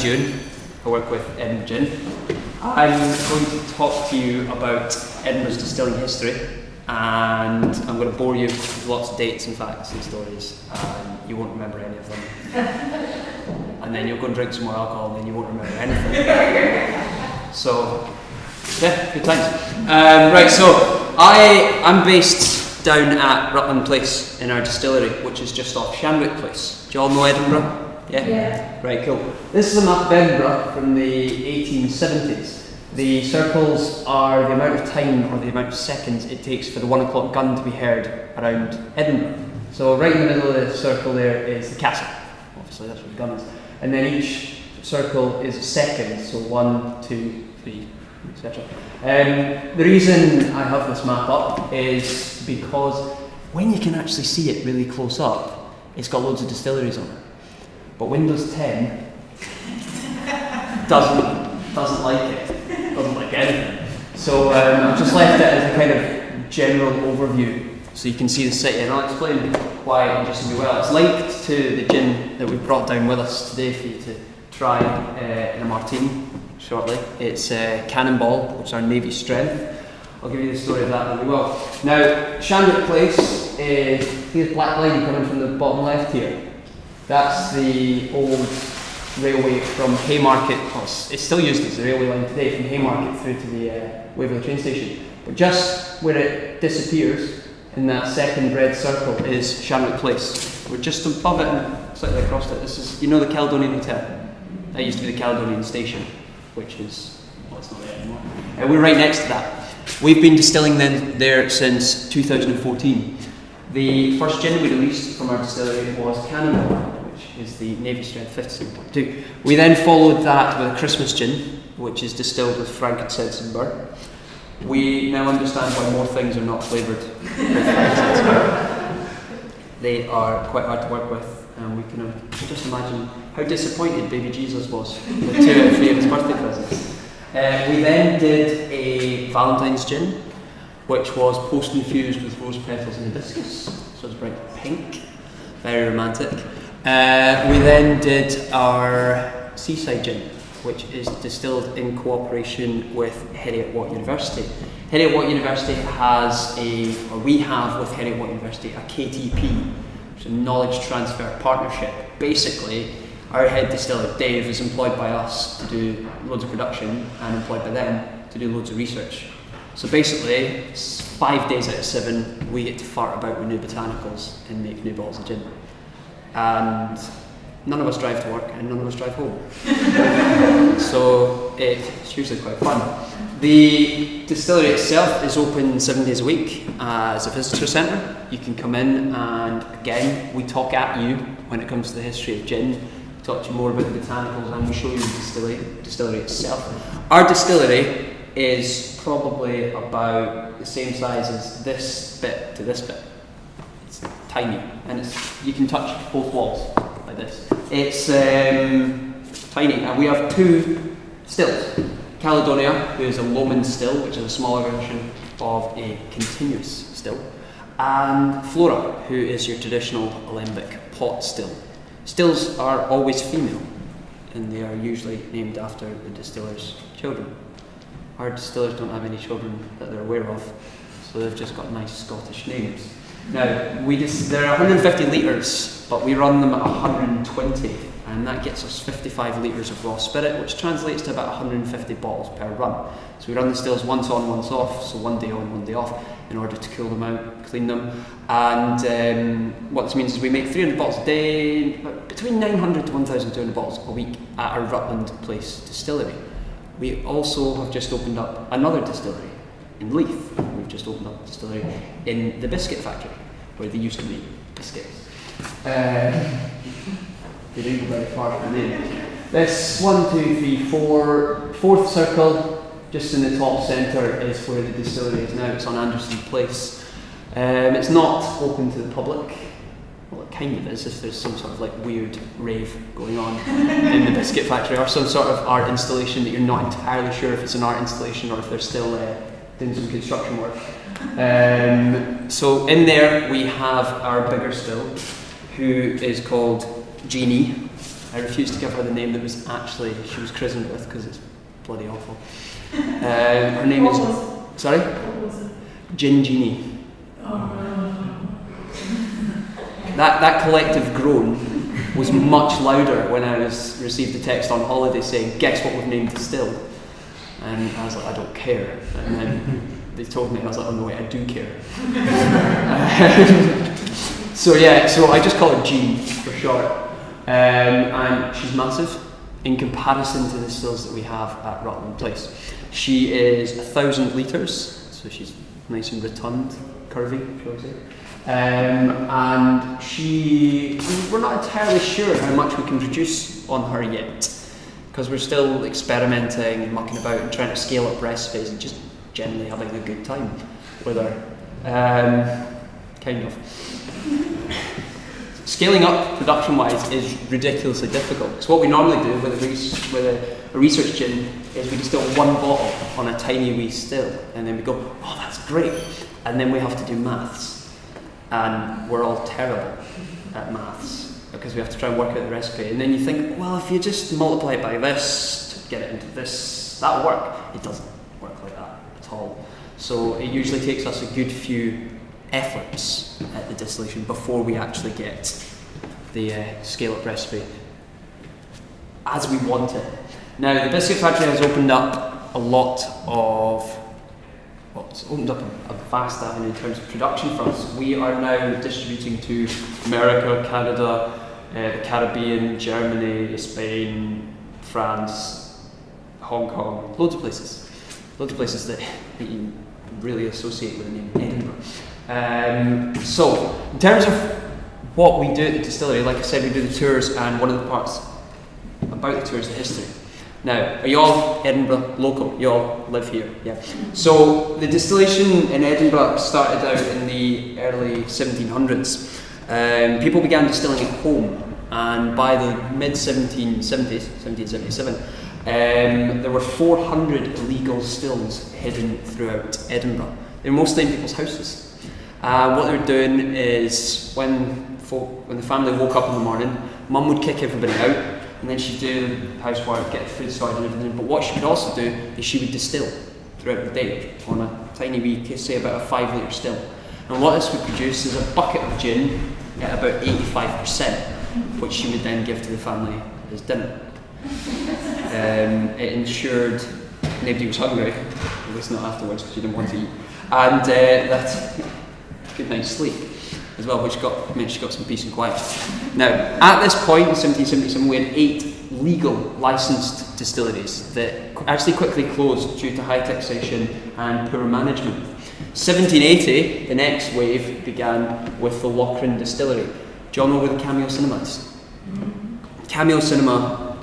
June. I work with Edinburgh Gin. I'm going to talk to you about Edinburgh's distilling history, and I'm going to bore you with lots of dates and facts and stories, and you won't remember any of them. And then you'll go and drink some more alcohol, and then you won't remember anything. So, yeah, good times. Right, so I'm based down at Rutland Place in our distillery, which is just off Shamrock Place. Do you all know Edinburgh? Yeah? Right, cool. This is a map of Edinburgh from the 1870s. The circles are the amount of time or the amount of seconds it takes for the 1 o'clock gun to be heard around Edinburgh. So right in the middle of the circle there is the castle. Obviously that's where the gun is. And then each circle is a second, so 1, 2, 3, etc. The reason I have this map up is because when you can actually see it really close up, it's got loads of distilleries on it. But Windows 10 doesn't like it, doesn't like anything. So I've just left it as a kind of general overview so you can see the city, and I'll explain why in just a wee while. It's linked to the gin that we've brought down with us today for you to try in a martini shortly. It's Cannonball, which is our Navy strength. I'll give you the story of that in a wee while. Now, Shamrock Place is this black line coming from the bottom left here. That's the old railway from Haymarket. Well, it's still used as a railway line today, from Haymarket through to the Waverley train station. But just where it disappears in that second red circle is Shamrock Place. We're just above it and slightly across it. This is, you know, the Caledonian Hotel. That used to be the Caledonian Station, which is, well, it's not there anymore. We're right next to that. We've been distilling there since 2014. The first gin we released from our distillery was Cannonball, which is the Navy Strength 57.2. We then followed that with a Christmas gin, which is distilled with frankincense and myrrh. We now understand why more things are not flavoured with frankincense and myrrh. They are quite hard to work with, and we can just imagine how disappointed baby Jesus was with 2 out of 3 of his birthday presents. We then did a Valentine's gin, which was post-infused with rose petals and hibiscus, so it's bright pink, very romantic. We then did our Seaside Gin, which is distilled in cooperation with Heriot-Watt University. Heriot-Watt University we have with Heriot-Watt University a KTP, which is a knowledge transfer partnership. Basically, our head distiller, Dave, is employed by us to do loads of production and employed by them to do loads of research. So basically, 5 days out of 7, we get to fart about with new botanicals and make new bottles of gin. And none of us drive to work and none of us drive home. So it's usually quite fun. The distillery itself is open 7 days a week as a visitor centre. You can come in, and again, we talk at you when it comes to the history of gin. We talk to you more about the botanicals, and we show you the distillery itself. Our distillery is probably about the same size as this bit to this bit. It's tiny, and you can touch both walls like this. It's tiny, and we have 2 stills. Caledonia, who is a Loman still, which is a smaller version of a continuous still, and Flora, who is your traditional alembic pot still. Stills are always female, and they are usually named after the distiller's children. Our distillers don't have any children that they're aware of, so they've just got nice Scottish names. Now, there are 150 litres, but we run them at 120, and that gets us 55 litres of raw spirit, which translates to about 150 bottles per run. So we run the stills once on, once off, so 1 day on, 1 day off, in order to cool them out, clean them. And what this means is we make 300 bottles a day, between 900 to 1,200 bottles a week at our Rutland Place distillery. We also have just opened up another distillery in Leith. We've just opened up a distillery in the biscuit factory, where they used to make biscuits. They didn't go very far from the name. This 1, 2, 3, 4, fourth circle, just in the top centre, is where the distillery is now. It's on Anderson Place. It's not open to the public. Well, it kind of is if there's some sort of like weird rave going on in the biscuit factory, or some sort of art installation that you're not entirely sure if it's an art installation or if they're still doing some construction work. So in there we have our bigger still, who is called Jeannie, I refused to give her the name that was actually she was christened with because it's bloody awful. Her name is sorry, What was it? Gin Genie. Oh no. That collective groan was much louder when I received a text on holiday saying, "Guess what we've named Distilled?" And I was like, "I don't care." And then they told me, and I was like, "Oh no, wait, I do care." So I just call her Jean for short. And she's massive in comparison to the stills that we have at Rutland Place. She is 1,000 litres, so she's nice and rotund, curvy, shall I say. And we're not entirely sure how much we can produce on her yet, because we're still experimenting and mucking about and trying to scale up recipes and just generally having a good time with her. Kind of. Scaling up production-wise is ridiculously difficult, because what we normally do with a research gin is we distill one bottle on a tiny wee still, and then we go, "Oh, that's great," and then we have to do maths, and we're all terrible at maths because we have to try and work out the recipe, and then you think, well, if you just multiply it by this to get it into this, that'll work. It doesn't work like that at all. So it usually takes us a good few efforts at the distillation before we actually get the scale-up recipe as we want it. Now, the biscuit factory has opened up it's opened up a vast avenue in terms of production for us. We are now distributing to America, Canada, the Caribbean, Germany, Spain, France, Hong Kong, loads of places that you really associate with the name Edinburgh. So, in terms of what we do at the distillery, like I said, we do the tours, and one of the parts about the tours is the history. Now, are you all Edinburgh local? You all live here, yeah. So, the distillation in Edinburgh started out in the early 1700s. People began distilling at home, and by the mid-1770s, 1777, there were 400 illegal stills hidden throughout Edinburgh. They were mostly in people's houses. What they were doing is when the family woke up in the morning, Mum would kick everybody out, and then she'd do housework, get the food sorted and everything. But what she could also do is she would distill throughout the day on a tiny wee, say about a 5 litre still. And what this would produce is a bucket of gin at about 85%, which she would then give to the family as dinner. It ensured nobody was hungry, at least not afterwards, because you didn't want to eat. And that good night's sleep as well, which meant she got some peace and quiet. Now, at this point in 1777, we had 8 legal licensed distilleries that actually quickly closed due to high taxation and poor management. 1780, the next wave began with the Lochran Distillery. Do you all know where the Cameo Cinema is? Cameo Cinema,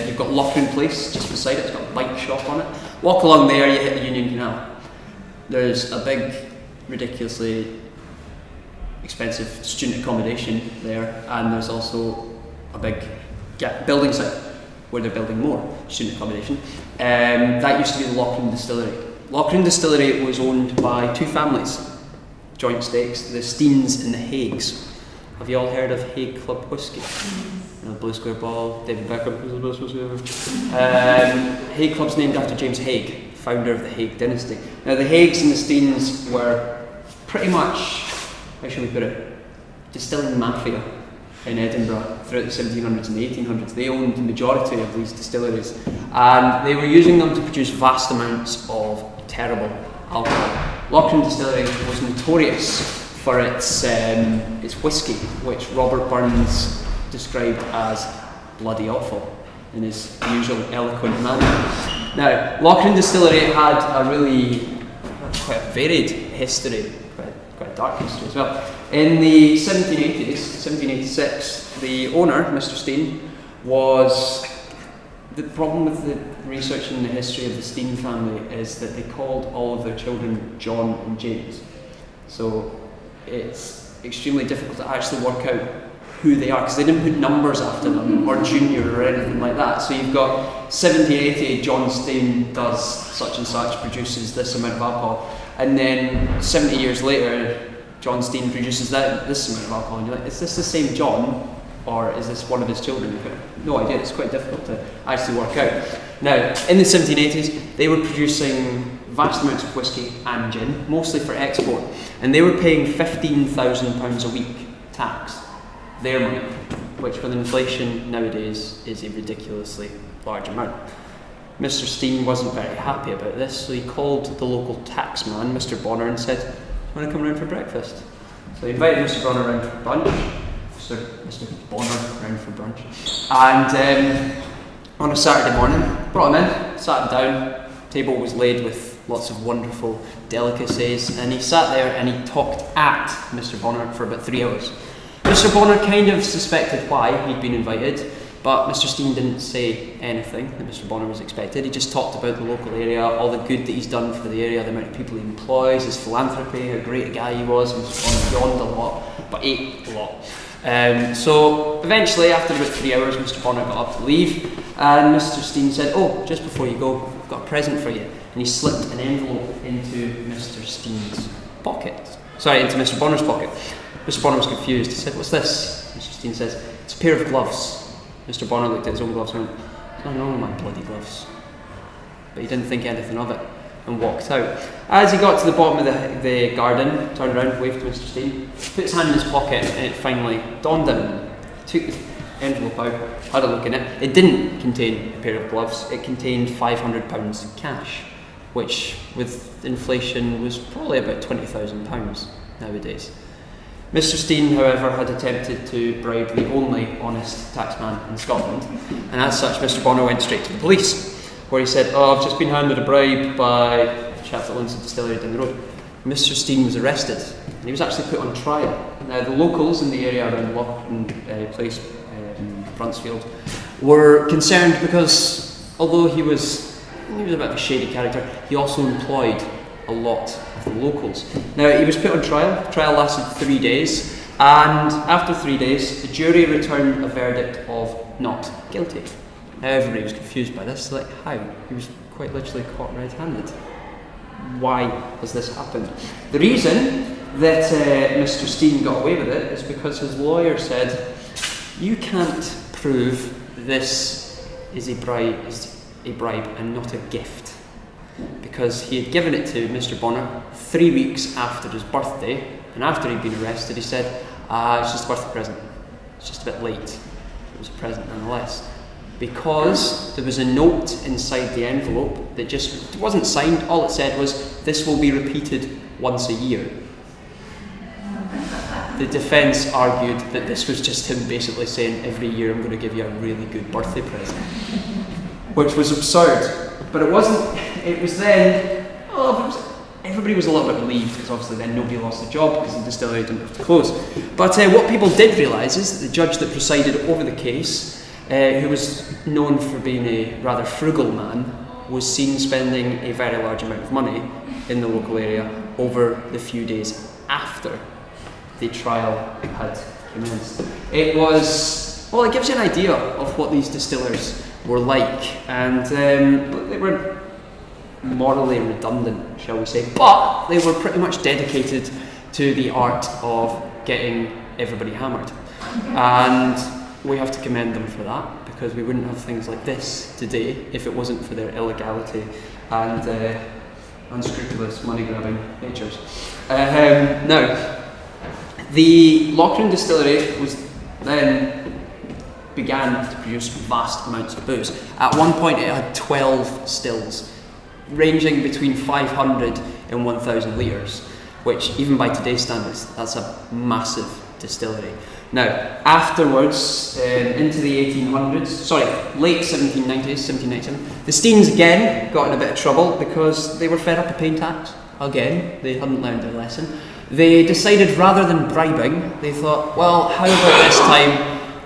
you've got Lochran Place just beside it, it's got a bike shop on it. Walk along there, you hit the Union Canal. There's a big, ridiculously expensive student accommodation there, and there's also a big building site where they're building more student accommodation. That used to be the Lochran Distillery. Lochran Distillery was owned by 2 families, joint stakes, the Steens and the Haigs. Have you all heard of Haig Club Whisky? Blue Square Ball, David Beckham, who's the best whiskey ever? Haig Club's named after James Haig, founder of the Haig dynasty. Now the Haigs and the Steens were pretty much, how shall we put it, distilling mafia in Edinburgh throughout the 1700s and the 1800s. They owned the majority of these distilleries, and they were using them to produce vast amounts of terrible alcohol. Lochran Distillery was notorious for its whisky, which Robert Burns described as bloody awful in his usual eloquent manner. Now, Lochran Distillery had quite a varied history, quite a dark history as well. In the 1780s, 1786, the owner, Mr. Steen, the problem with the research and the history of the Steen family is that they called all of their children John and James. So it's extremely difficult to actually work out who they are, because they didn't put numbers after them, or junior or anything like that. So you've got 1780, John Steen does such and such, produces this amount of alcohol, and then 70 years later, John Steen produces this amount of alcohol, and you're like, is this the same John, or is this one of his children? We've got no idea. It's quite difficult to actually work out. Now, in the 1780s, they were producing vast amounts of whisky and gin, mostly for export, and they were paying £15,000 a week tax, their money, which with inflation nowadays is a ridiculously large amount. Mr. Steen wasn't very happy about this, so he called the local taxman, Mr. Bonner, and said, "Do you want to come round for breakfast?" So he invited Mr. Bonner round for brunch. Mr. Bonner round for brunch. And on a Saturday morning, brought him in, sat him down, table was laid with lots of wonderful delicacies, and he sat there and he talked at Mr. Bonner for about 3 hours. Mr. Bonner kind of suspected why he'd been invited, but Mr. Steen didn't say anything that Mr. Bonner was expected. He just talked about the local area, all the good that he's done for the area, the amount of people he employs, his philanthropy, how great a guy he was. Mr. Bonner yawned a lot, but ate a lot. So eventually, after about 3 hours, Mr. Bonner got up to leave, and Mr. Steen said, "Oh, just before you go, I've got a present for you." And he slipped an envelope into Mr. Steen's pocket. Sorry, into Mr. Bonner's pocket. Mr. Bonner was confused. He said, "What's this?" Mr. Steen says, "It's a pair of gloves." Mr. Bonner looked at his own gloves and went, "There's nothing wrong with my bloody gloves." But he didn't think anything of it and walked out. As he got to the bottom of the garden, turned around, waved to Mr. Steen, put his hand in his pocket, and it finally dawned on him. He took the envelope out, had a look in it. It didn't contain a pair of gloves, it contained £500 cash, which with inflation was probably about £20,000 nowadays. Mr. Steen, however, had attempted to bribe the only honest taxman in Scotland, and as such, Mr. Bonner went straight to the police, where he said, "Oh, I've just been handed a bribe by a chap that owns a distillery down the road." Mr. Steen was arrested, and he was actually put on trial. Now, the locals in the area around Lochran Place, Bruntsfield, were concerned because, although he was a bit of a shady character, he also employed a lot of the locals. Now, he was put on trial. The trial lasted 3 days, and after 3 days, the jury returned a verdict of not guilty. Now, everybody was confused by this, like, how? He was quite literally caught red-handed. Why has this happened? The reason that Mr. Steen got away with it is because his lawyer said, "You can't prove this is a bribe and not a gift," because he had given it to Mr. Bonner 3 weeks after his birthday, and after he'd been arrested, he said, "It's just a birthday present. It's just a bit late. It was a present nonetheless." Because there was a note inside the envelope that just it wasn't signed. All it said was, "This will be repeated once a year." The defence argued that this was just him basically saying, "Every year I'm going to give you a really good birthday present," which was absurd. But it wasn't. It was then. Everybody was a little bit relieved because obviously then nobody lost their job because the distillery didn't have to close. But what people did realise is that the judge that presided over the case, who was known for being a rather frugal man, was seen spending a very large amount of money in the local area over the few days after the trial had commenced. It gives you an idea of what these distillers were like, and they were morally redundant, shall we say, but they were pretty much dedicated to the art of getting everybody hammered. And we have to commend them for that, because we wouldn't have things like this today if it wasn't for their illegality and unscrupulous money-grabbing natures. Now, the Lochran distillery began to produce vast amounts of booze. At one point it had 12 stills, ranging between 500 and 1,000 litres, which even by today's standards, that's a massive distillery. Now, afterwards, into the late 1790s, 1797, the Steens again got in a bit of trouble because they were fed up of paying tax. Again, they hadn't learned their lesson. They decided rather than bribing, they thought, well, how about this time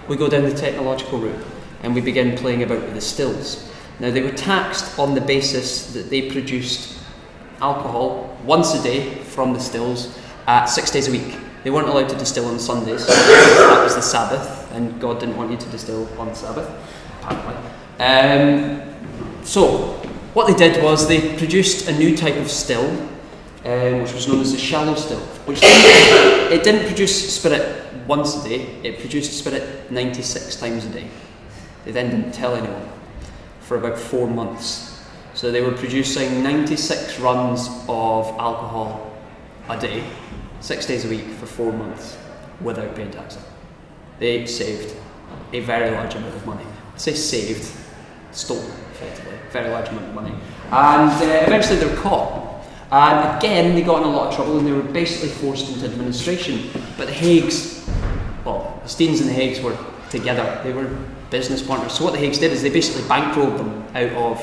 we go down the technological route and we begin playing about with the stills. Now, they were taxed on the basis that they produced alcohol once a day from the stills, 6 days a week. They weren't allowed to distill on Sundays, that was the Sabbath, and God didn't want you to distill on the Sabbath, apparently. So, what they did was they produced a new type of still, which was known as the shallow still, which didn't produce spirit once a day, it produced spirit 96 times a day. They then didn't tell anyone for about 4 months. So they were producing 96 runs of alcohol a day, 6 days a week for 4 months without paying tax. They saved a very large amount of money. I say saved, stole effectively, very large amount of money. And eventually they were caught. And again, they got in a lot of trouble and they were basically forced into administration. But the Haigs, well, the Steens and the Haigs were together. They were business partners. So what the Haigs did is they basically bankrolled them out of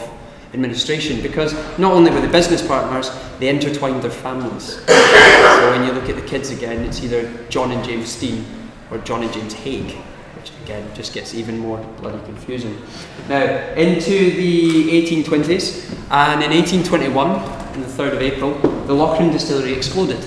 administration, because not only were they business partners, they intertwined their families. So when you look at the kids again, it's either John and James Steen or John and James Haig, which again just gets even more bloody confusing. Now, into the 1820s, and in 1821, on the 3rd of April, the Lochran distillery exploded.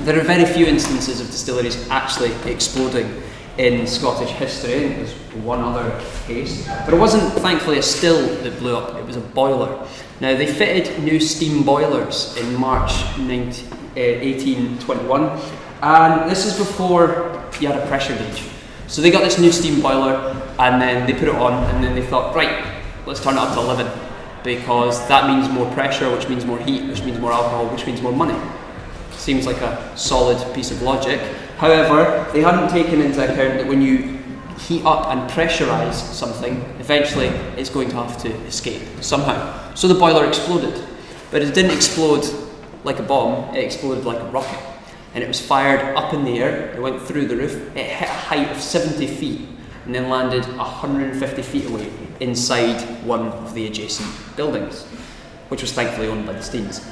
There are very few instances of distilleries actually exploding in Scottish history. There's one other case, but it wasn't thankfully a still that blew up, it was a boiler. Now they fitted new steam boilers in March 1821, and this is before you had a pressure gauge. So they got this new steam boiler and then they put it on, and then they thought, right, let's turn it up to 11, because that means more pressure, which means more heat, which means more alcohol, which means more money. Seems like a solid piece of logic. However, they hadn't taken into account that when you heat up and pressurise something, eventually it's going to have to escape somehow. So the boiler exploded, but it didn't explode like a bomb, it exploded like a rocket. And it was fired up in the air, it went through the roof, it hit a height of 70 feet and then landed 150 feet away inside one of the adjacent buildings, which was thankfully owned by the Steens.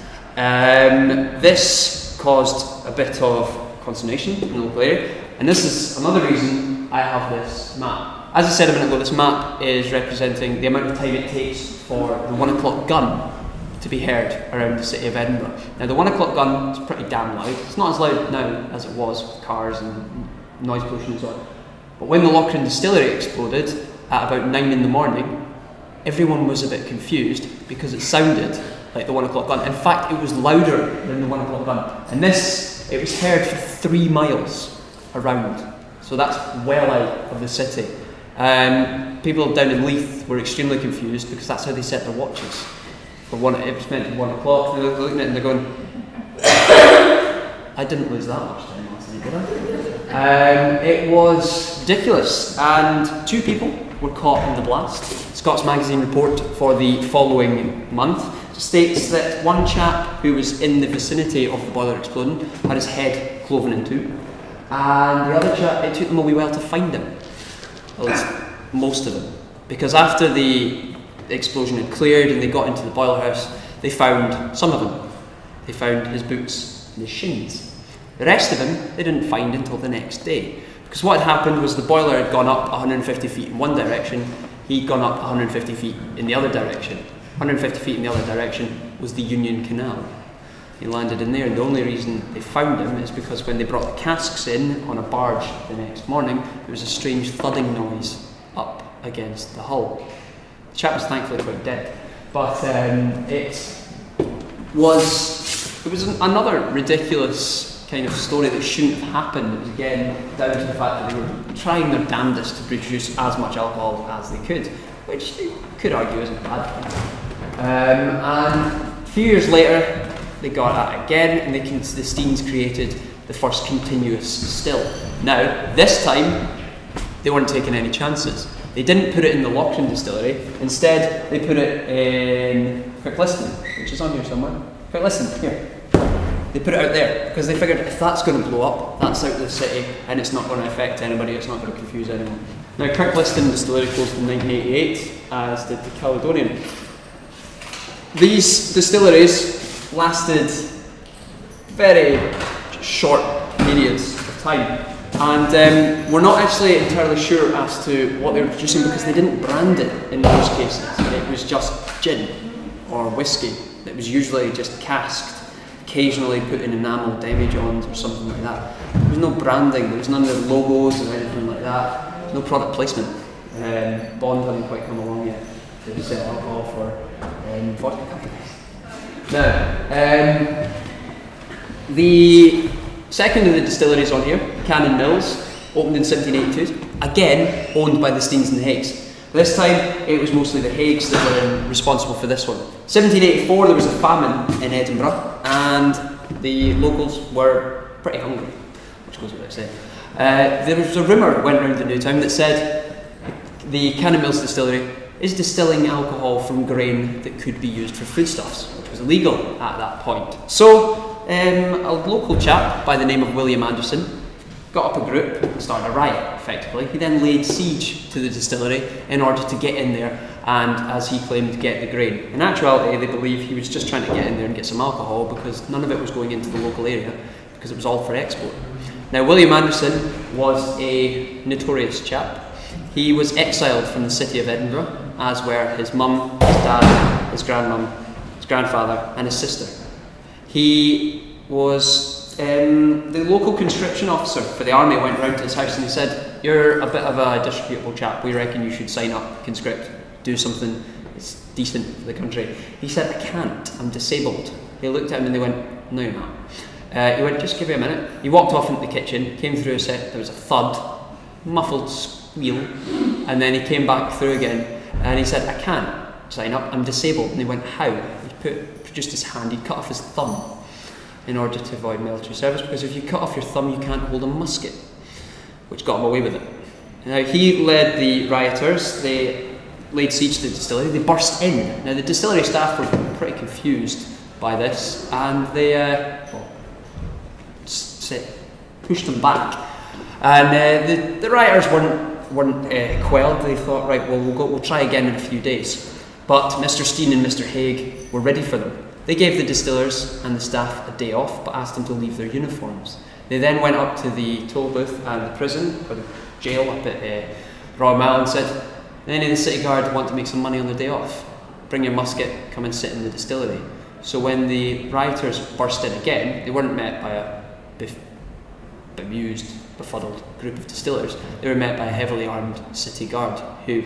This caused a bit of consternation in the local area, and this is another reason I have this map. As I said a minute ago, this map is representing the amount of time it takes for the 1 o'clock gun to be heard around the city of Edinburgh. Now the 1 o'clock gun is pretty damn loud. It's not as loud now as it was with cars and noise pollution and so on. But when the Lochran distillery exploded at about 9 in the morning, everyone was a bit confused because it sounded like the 1 o'clock gun. In fact, it was louder than the 1 o'clock gun. And this, it was heard for 3 miles around. So that's well out of the city. People down in Leith were extremely confused because that's how they set their watches. For it was meant to be 1 o'clock, they're looking at it and they're going, I didn't lose that much time last night, did I? It was ridiculous, and 2 people were caught in the blast. Scots Magazine report for the following month states that one chap who was in the vicinity of the boiler exploding had his head cloven in 2, and the other chap, it took them a wee while to find him, at least most of them, because after the explosion had cleared and they got into the boiler house, they found some of them. They found his boots and his shins. The rest of him they didn't find until the next day, because what had happened was the boiler had gone up 150 feet in one direction, he'd gone up 150 feet in the other direction. 150 feet in the other direction was the Union Canal. He landed in there, and the only reason they found him is because when they brought the casks in on a barge the next morning, there was a strange thudding noise up against the hull. The chap was thankfully quite dead, but it was another ridiculous kind of story that shouldn't have happened. It was again down to the fact that they were trying their damnedest to produce as much alcohol as they could, which you could argue isn't bad. And a few years later, they got at it again, and the Steens created the first continuous still. Now, this time, they weren't taking any chances. They didn't put it in the Lochran distillery. Instead, they put it in Kirkliston, which is on here somewhere. Kirkliston, here. They put it out there because they figured if that's going to blow up, that's out of the city, and it's not going to affect anybody, it's not going to confuse anyone. Now, Kirkliston distillery closed in 1988, as did the Caledonian. These distilleries lasted very short periods of time, and we're not actually entirely sure as to what they were producing because they didn't brand it in most cases. It was just gin or whiskey that was usually just casked, occasionally put in enamel demijohns or something like that. There was no branding, there was none of the logos or anything like that. There was no product placement. Bond hadn't quite come along yet to sell alcohol for vodka companies. Now, the Second of the distilleries on here, Cannon Mills, opened in 1782, again owned by the Steens and the Haigs. This time it was mostly the Haigs that were responsible for this one. 1784 there was a famine in Edinburgh and the locals were pretty hungry, which goes without saying. There was a rumour went around the new town that said the Cannon Mills distillery is distilling alcohol from grain that could be used for foodstuffs, which was illegal at that point. So a local chap by the name of William Anderson got up a group and started a riot, effectively. He then laid siege to the distillery in order to get in there and, as he claimed, get the grain. In actuality, they believe he was just trying to get in there and get some alcohol because none of it was going into the local area because it was all for export. Now, William Anderson was a notorious chap. He was exiled from the city of Edinburgh, as were his mum, his dad, his grandmum, his grandfather and his sister. He was the local conscription officer for the army went round to his house and he said, "You're a bit of a disreputable chap, we reckon you should sign up, conscript, do something that's decent for the country." He said, "I can't, I'm disabled." They looked at him and they went, "No, you're not." He went, "Just give me a minute." He walked off into the kitchen, came through a set, there was a thud, muffled squeal, and then he came back through again and he said, "I can't sign up, I'm disabled." And they went, "How?" He produced his hand, he'd cut off his thumb in order to avoid military service, because if you cut off your thumb you can't hold a musket, which got him away with it. Now he led the rioters, they laid siege to the distillery, they burst in. Now the distillery staff were pretty confused by this and they pushed them back. And the rioters weren't quelled. They thought, right, well we'll try again in a few days. But Mr. Steen and Mr. Haig were ready for them. They gave the distillers and the staff a day off, but asked them to leave their uniforms. They then went up to the toll booth and the prison, or the jail up at Royal Mile, and said, "Any of the city guard want to make some money on their day off? Bring your musket, come and sit in the distillery." So when the rioters burst in again, they weren't met by a bemused, befuddled group of distillers. They were met by a heavily armed city guard who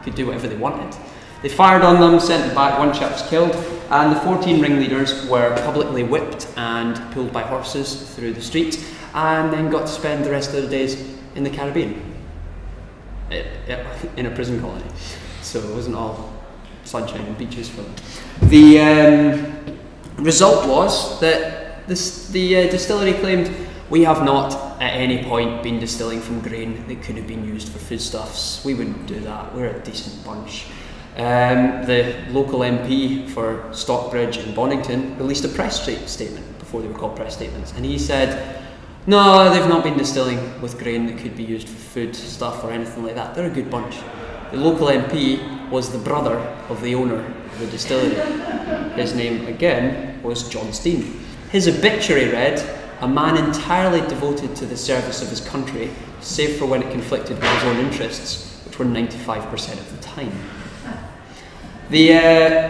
could do whatever they wanted. They fired on them, sent them back, one chap was killed, and the 14 ringleaders were publicly whipped and pulled by horses through the street, and then got to spend the rest of their days in the Caribbean, in a prison colony. So it wasn't all sunshine and beaches for them. The result was that the distillery claimed, "We have not at any point been distilling from grain that could have been used for foodstuffs. We wouldn't do that, we're a decent bunch." The local MP for Stockbridge and Bonington released a press statement before they were called press statements, and he said, "No, they've not been distilling with grain that could be used for food stuff or anything like that. They're a good bunch." The local MP was the brother of the owner of the distillery. His name again was John Steen. His obituary read, "A man entirely devoted to the service of his country, save for when it conflicted with his own interests, which were 95% of the time."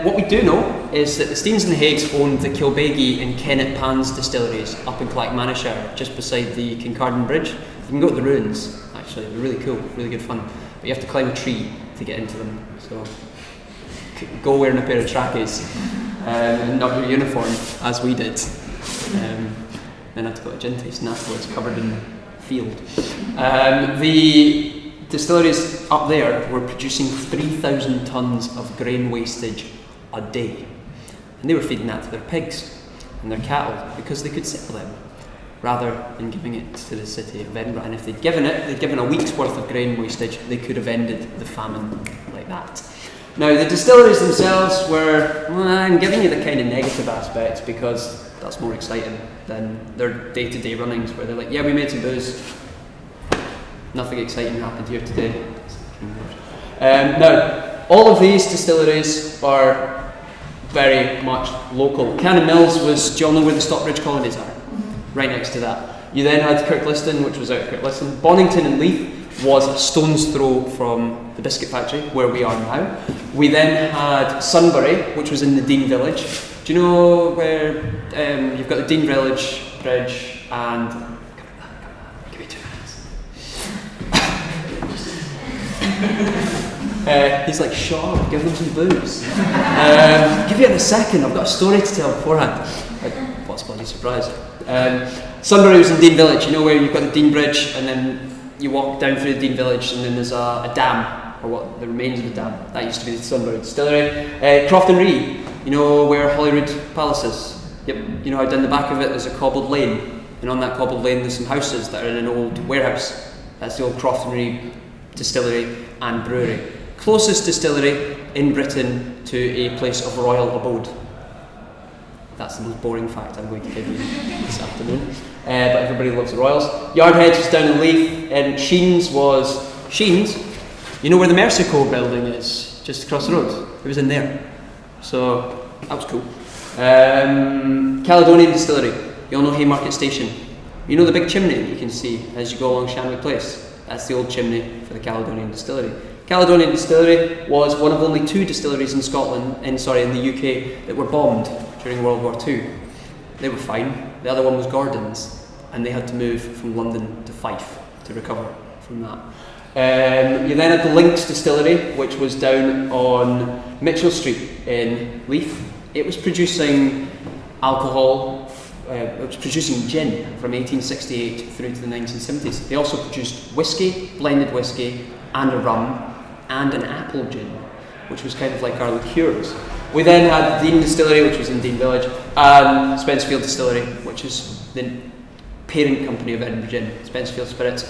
What we do know is that the Steens and the Haigs owned the Kilbeggie and Kennet Pans distilleries up in Clackmannanshire, just beside the Kincardine Bridge. You can go to the ruins, actually, they're really cool, really good fun, but you have to climb a tree to get into them, so go wearing a pair of trackies and not your uniform, as we did. Then I had to go to gin tasting afterwards, covered in field. The distilleries up there were producing 3,000 tonnes of grain wastage a day, and they were feeding that to their pigs and their cattle because they could sell them rather than giving it to the city of Edinburgh. And if they'd given a week's worth of grain wastage, they could have ended the famine like that. Now the distilleries themselves were, well, I'm giving you the kind of negative aspects because that's more exciting than their day-to-day runnings where they're like, "Yeah, we made some booze, nothing exciting happened here today." Now, all of these distilleries are very much local. Cannon Mills was, do you all know where the Stockbridge colonies are? Right next to that. You then had Kirkliston, which was out of Kirkliston. Bonington and Leith was a stone's throw from the biscuit factory, where we are now. We then had Sunbury, which was in the Dean Village. Do you know where you've got the Dean Village Bridge and... Give me 2 minutes. He's like, "Shut up, give them some booze." Give you in a second, I've got a story to tell beforehand. Like, what's bloody surprising. Sunbury was in Dean Village, you know where you've got the Dean Bridge and then you walk down through the Dean Village and then there's a dam, or what, the remains of a dam. That used to be the Sunbury Distillery. Crofton-Ree, you know where Holyrood Palace is? Yep, you know how down the back of it there's a cobbled lane, and on that cobbled lane there's some houses that are in an old warehouse. That's the old Crofton-Ree Distillery and Brewery. Closest distillery in Britain to a place of royal abode. That's the most boring fact I'm going to give you this afternoon. But everybody loves the Royals. Yardheads was down in Leith, and Sheen's was... Sheen's? You know where the Mercico building is? Just across the road. It was in there. So, that was cool. Caledonian Distillery. You all know Haymarket Station. You know the big chimney you can see as you go along Shanley Place? That's the old chimney for the Caledonian Distillery. Caledonian Distillery was one of only 2 distilleries in Scotland, in the UK, that were bombed during World War II. They were fine. The other one was Gordon's, and they had to move from London to Fife to recover from that. You then had the Lynx Distillery, which was down on Mitchell Street in Leith. It was producing alcohol, it was producing gin from 1868 through to the 1970s. They also produced whiskey, blended whiskey, and a rum, and an apple gin, which was kind of like our liqueurs. We then had Dean Distillery, which was in Dean Village, and Spencefield Distillery, which is the parent company of Edinburgh Gin, Spencefield Spirits.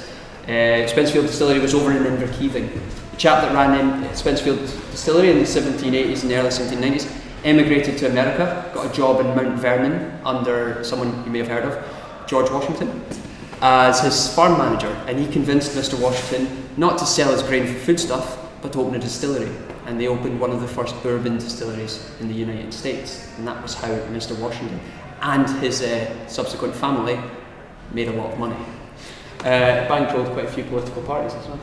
Spencefield Distillery was over in Inverkeithing. The chap that ran in Spencefield Distillery in the 1780s and the early 1790s emigrated to America, got a job in Mount Vernon under someone you may have heard of, George Washington, as his farm manager, and he convinced Mr. Washington not to sell his grain for foodstuff, but to open a distillery. And they opened one of the first bourbon distilleries in the United States, and that was how Mr. Washington and his subsequent family made a lot of money. Bankrolled quite a few political parties as well,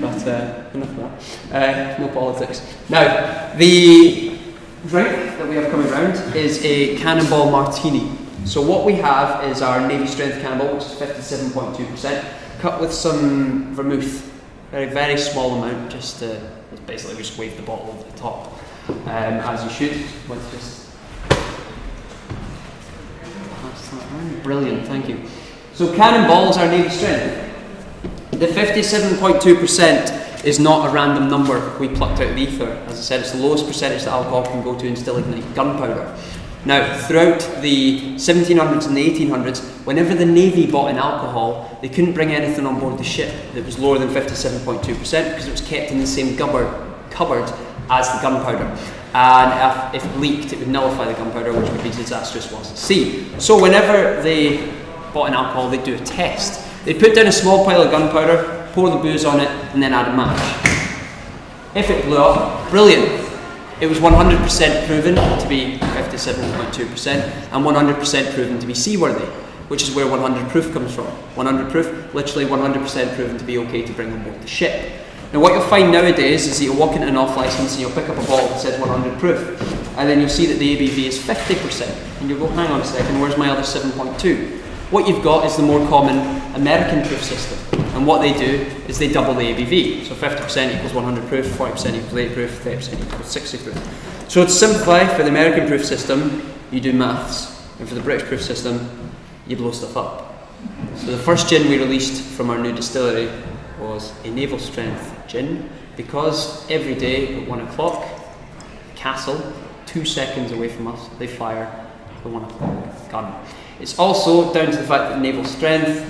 but enough of that. No politics. Now, the drink that we have coming around is a Cannonball Martini. So what we have is our Navy Strength Cannonball, which is 57.2%, cut with some vermouth. Very, very small amount, just basically we just wave the bottle over the top, as you should. With just pass that around. Brilliant, thank you. So Cannonball is our Navy Strength. The 57.2% is not a random number we plucked out of the ether. As I said, it's the lowest percentage that alcohol can go to and still ignite gunpowder. Now, throughout the 1700s and the 1800s, whenever the Navy bought in alcohol, they couldn't bring anything on board the ship that was lower than 57.2% because it was kept in the same cupboard as the gunpowder. And if it leaked, it would nullify the gunpowder, which would be disastrous whilst at sea. So whenever they bought in alcohol, they'd do a test. They'd put down a small pile of gunpowder, pour the booze on it, and then add a match. If it blew up, brilliant. It was 100% proven to be 57.2% and 100% proven to be seaworthy, which is where 100 proof comes from. 100 proof, literally 100% proven to be okay to bring on board the ship. Now what you'll find nowadays is that you'll walk into an off licence and you'll pick up a bottle that says 100 proof, and then you'll see that the ABV is 50%, and you'll go, hang on a second, where's my other 7.2? What you've got is the more common American proof system, and what they do is they double the ABV. So 50% equals 100 proof, 40% equals 80 proof, 30% equals 60 proof. So to simplify, for the American proof system, you do maths, and for the British proof system, you blow stuff up. So the first gin we released from our new distillery was a naval strength gin, because every day at 1 o'clock, Castle, 2 seconds away from us, they fire the 1 o'clock gun. It's also down to the fact that naval strength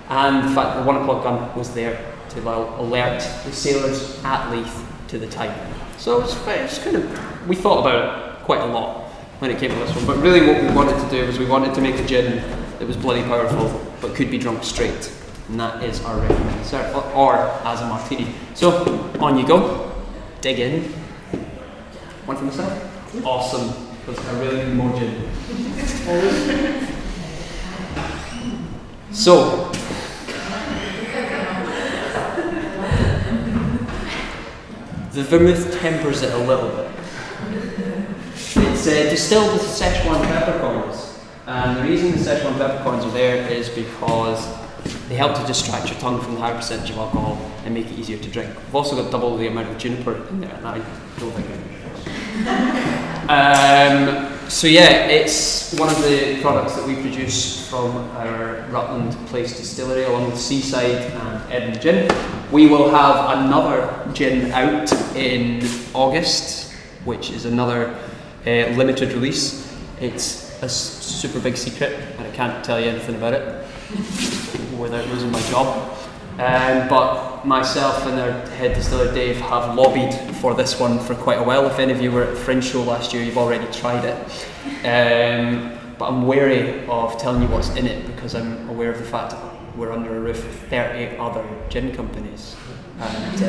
and the fact that the 1 o'clock gun was there to alert the sailors at Leith to the time. So it's kind of, we thought about it quite a lot when it came to this one, but really what we wanted to do was we wanted to make a gin that was bloody powerful but could be drunk straight, and that is our recommended serve, or as a martini. So on you go, dig in. One for myself? Awesome, because I really need more gin. So, the vermouth tempers it a little bit. It's distilled with Szechuan peppercorns, and the reason the Szechuan peppercorns are there is because they help to distract your tongue from the higher percentage of alcohol and make it easier to drink. We've also got double the amount of juniper in there, and I don't think So yeah, it's one of the products that we produce from our Rutland Place distillery along with Seaside and Eden Gin. We will have another gin out in August, which is another limited release. It's a super big secret and I can't tell you anything about it without losing my job. But myself and our head distiller Dave have lobbied for this one for quite a while. If any of you were at the Fringe show last year, you've already tried it. But I'm wary of telling you what's in it because I'm aware of the fact that we're under a roof with 30 other gin companies. And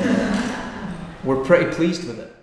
we're pretty pleased with it.